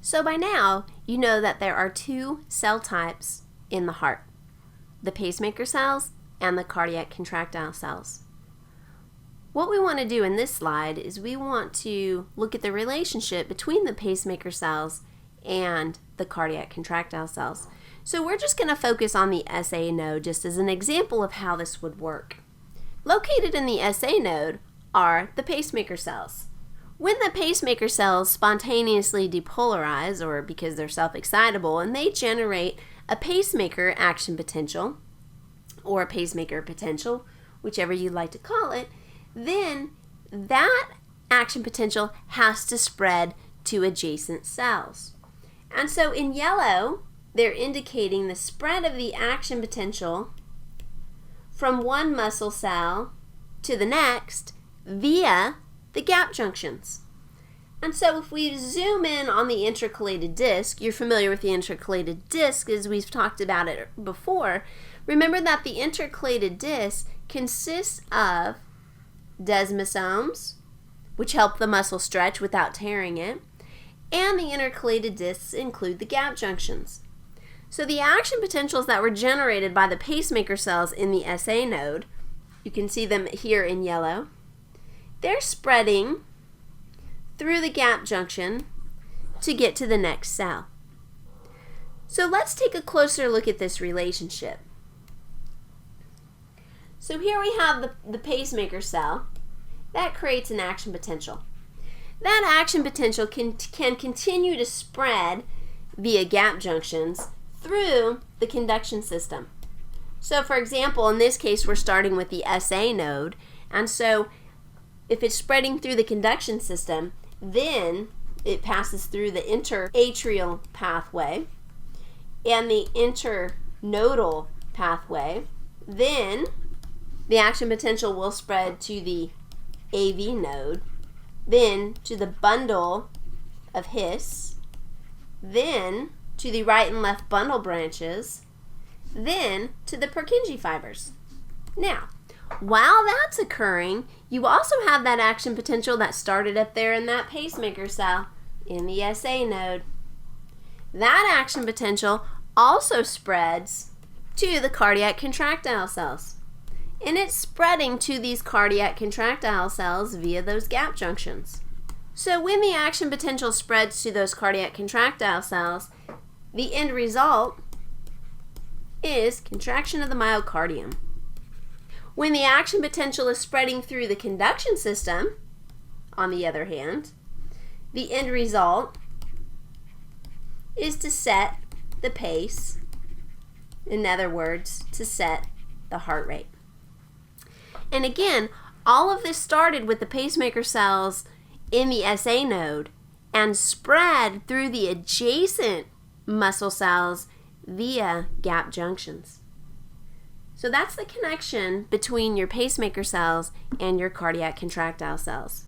So by now, you know that there are two cell types in the heart, the pacemaker cells and the cardiac contractile cells. What we want to do in this slide is we want to look at the relationship between the pacemaker cells and the cardiac contractile cells. So we're just going to focus on the SA node just as an example of how this would work. Located in the SA node are the pacemaker cells. When the pacemaker cells spontaneously depolarize, or because they're self-excitable, and they generate a pacemaker action potential, or a pacemaker potential, whichever you'd like to call it, then that action potential has to spread to adjacent cells. And so in yellow, they're indicating the spread of the action potential from one muscle cell to the next via the gap junctions. And so if we zoom in on the intercalated disc, you're familiar with the intercalated disc as we've talked about it before. Remember that the intercalated disc consists of desmosomes, which help the muscle stretch without tearing it, and the intercalated discs include the gap junctions. So the action potentials that were generated by the pacemaker cells in the SA node, you can see them here in yellow, they're spreading through the gap junction to get to the next cell. So let's take a closer look at this relationship. So here we have the pacemaker cell. That creates an action potential. That action potential can continue to spread via gap junctions through the conduction system. So for example, in this case, we're starting with the SA node, and so if it's spreading through the conduction system, then it passes through the interatrial pathway and the internodal pathway. Then the action potential will spread to the AV node, then to the bundle of His, then to the right and left bundle branches, then to the Purkinje fibers. Now, while that's occurring, you also have that action potential that started up there in that pacemaker cell in the SA node. That action potential also spreads to the cardiac contractile cells. And it's spreading to these cardiac contractile cells via those gap junctions. So when the action potential spreads to those cardiac contractile cells, the end result is contraction of the myocardium. When the action potential is spreading through the conduction system, on the other hand, the end result is to set the pace, in other words, to set the heart rate. And again, all of this started with the pacemaker cells in the SA node and spread through the adjacent muscle cells via gap junctions. So that's the connection between your pacemaker cells and your cardiac contractile cells.